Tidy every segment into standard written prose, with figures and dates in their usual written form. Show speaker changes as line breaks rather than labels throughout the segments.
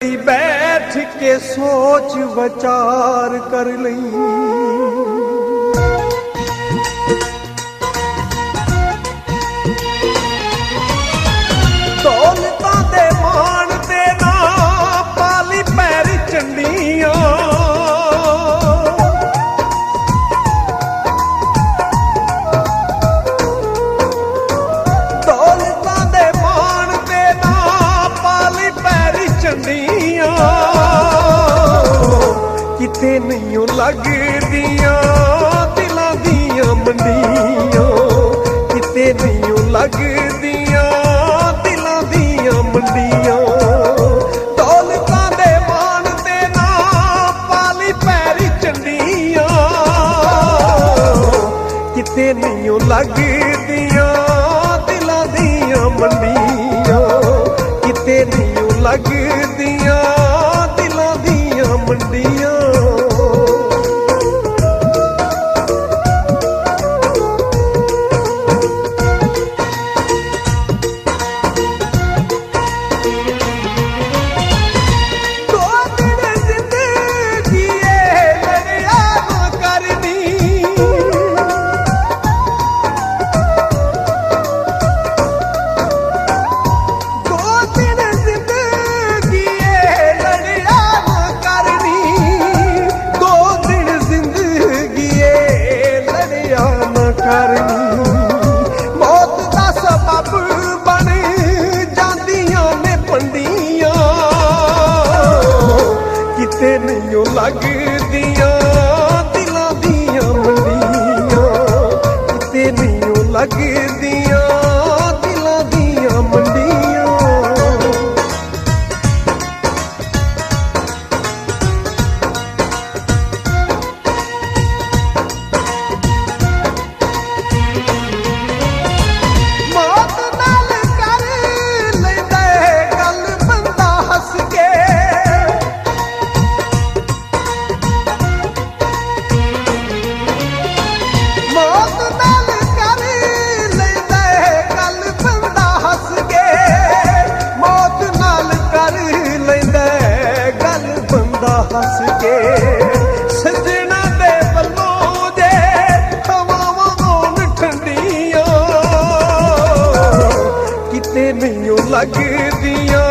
बैठ के सोच विचार कर लई। दौलतां दे मान ते ना पाली पैर चंडियां, दौलतां दे मान ते ना पाली पैर चंडियां। किते नहीं लगदियां दिलां दियां मंडियां, किते नहीं लगदियां दिलां दियां मंडियां। दौलतां दे मान ते ना पाली पैरी चंडियां, किते नहीं लगदियां दिलां दियां मंडियां, किते नहीं लगदियां दिलां दियां मंडियां। मौत दा सबब बन जांदियां ने पंडियां, किते नहीं लगदियां दिलां दियां मंडियां, किते नहीं लगदियां दिलां दियां मंडियां। हस के सजना दे वल्लों जे हवावां होण ठंडियां, किते नहीं लगदियां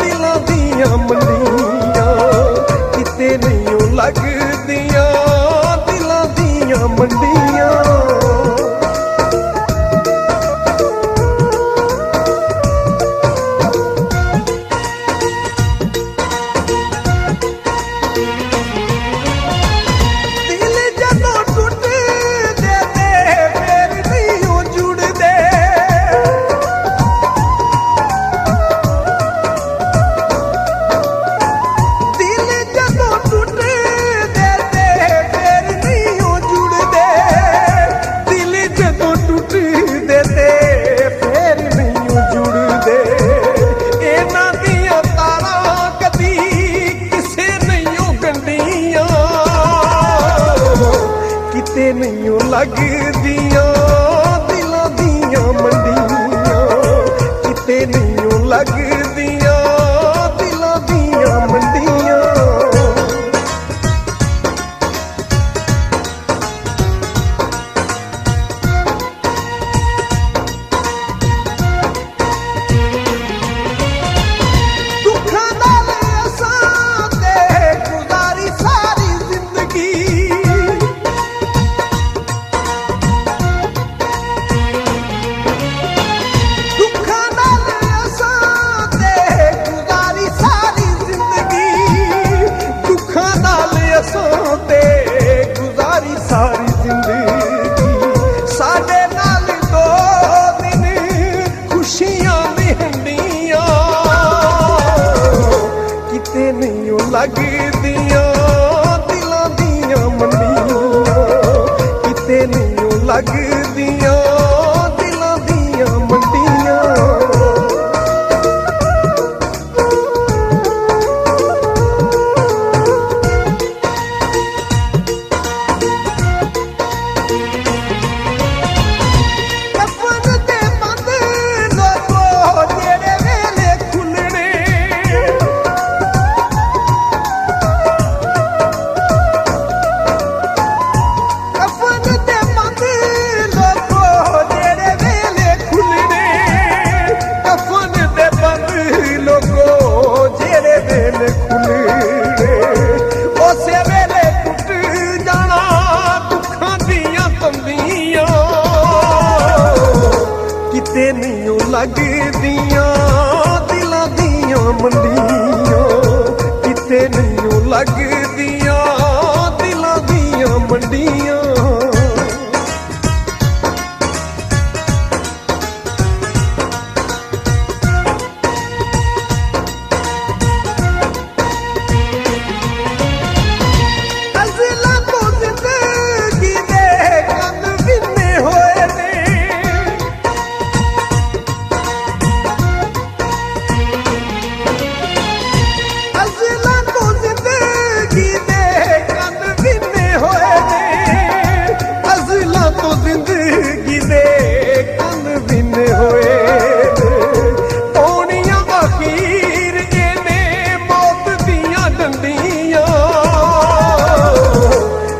दिलां दियां मंडियां, किते नहीं लगदियां दिलां दियां मंडियां। किते नहीं लगदियां दिलां दियां मंडियां, किते नहीं लगदियां दिलां दियां मंडियां। दुखां नाल असां ते गुजारी सारी जिंदगी, गुजारी सारी जिंदगी। साडे नाल दो दिन खुशियां दिहंदियां, किते नहीं लगदियां दिलां दियां मंडियां, किते नहीं लगदियां दिलां दियां मंडियां। ਮੰਡੀਆਂ, ਕਿਤੇ ਨਹੀਂ ਲੱਗਦੀਆਂ ਦਿਲਾਂ ਦੀਆਂ ਮੰਡੀਆਂ।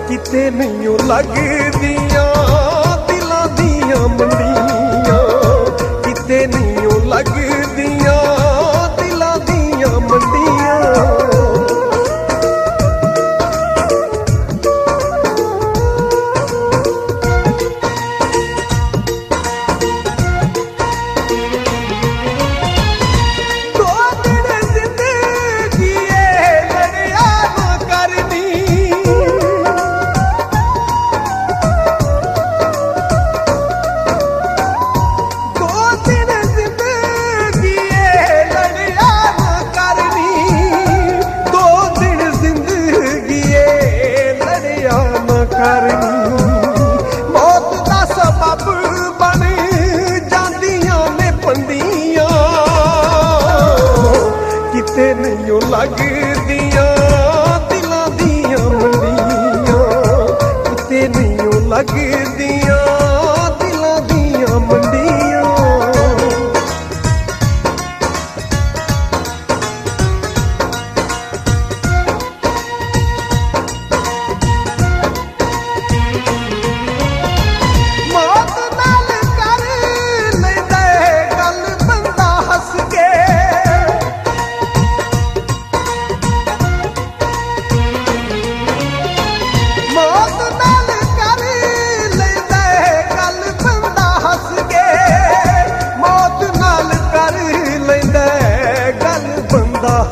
ਕਿਤੇ ਨਹੀਂ ਲੱਗਦੀਆਂ ਦਿਲਾਂ ਦੀਆਂ ਮੰਡੀਆਂ, ਕਿਤੇ ਨਹੀਂ ਲੱਗਦੀਆਂ ਦਿਲਾਂ ਦੀਆਂ ਮੰਡੀਆਂ। ਮੌਤ ਦਾ ਸਬਬ ਬਣ ਜਾਂਦੀਆਂ ਨੇ ਪੰਡੀਆਂ, ਕਿਤੇ ਨਹੀਂ ਲੱਗਦੀਆਂ ਦਿਲਾਂ ਦੀਆਂ ਮੰਡੀਆਂ, ਕਿਤੇ ਨਹੀਂ ਲੱਗਦੀਆਂ ਦਿਲਾਂ ਦੀਆਂ ਮੰਡੀਆਂ।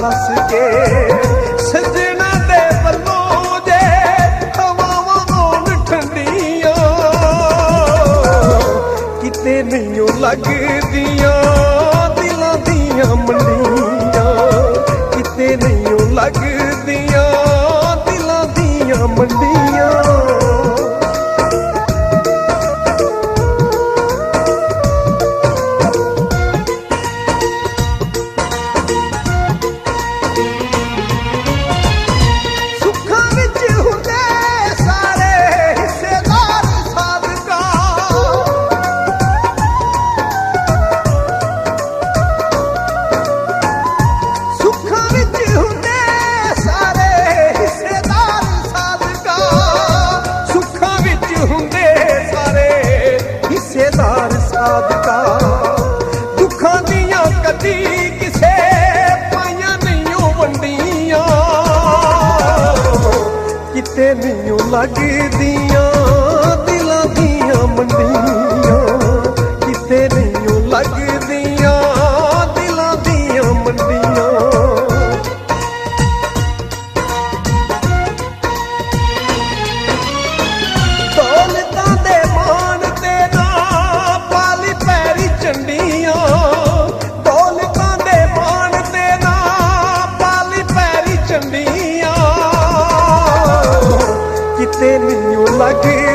ਹੱਸ ਕੇ ਸੱਜਣਾ ਦੇ ਵੱਲੋਂ ਜੇ ਹਵਾਵਾਂ ਆਉਣ ਠੰਡੀਆਂ, ਕਿਤੇ ਨਹੀਂ ਲੱਗਦੀਆਂ ਦਿਲਾਂ ਦੀਆਂ ਮੰਡੀਆਂ, ਕਿਤੇ ਨਹੀਂ ਲੱਗਦੀਆਂ ਦਿਲਾਂ ਦੀਆਂ ਮੰਡੀਆਂ। ਦੁੱਖਾਂ ਦੀਆਂ ਕਦੀ ਕਿਸੇ ਪਾਈਆਂ ਨਹੀਂ ਵੰਡੀਆਂ, ਕਿਤੇ ਨਹੀਂ ਲੱਗਦੀਆਂ ਦਿਲਾਂ ਦੀਆਂ ਮੰਡੀਆਂ, ਕਿਤੇ ਨਹੀਂ ਲੱਗਦੀਆਂ ਦਿਲਾਂ ਦੀਆਂ ਮੰਡੀਆਂ। ਦੌਲਤਾਂ ਦੇ ਮਾਣ ਤੇ ਨਾ ਪਾਲੀ ਪੈਰੀ ਚੰਡੀਆਂ, ਦੌਲਤਾਂ ਦੇ ਮਾਣ ਤੇ ਨਾ ਪਾਲੀ ਪੈਰੀ ਚੰਡੀਆਂ, ਕਿਤੇ ਨਹੀਂ ਲੱਗੇ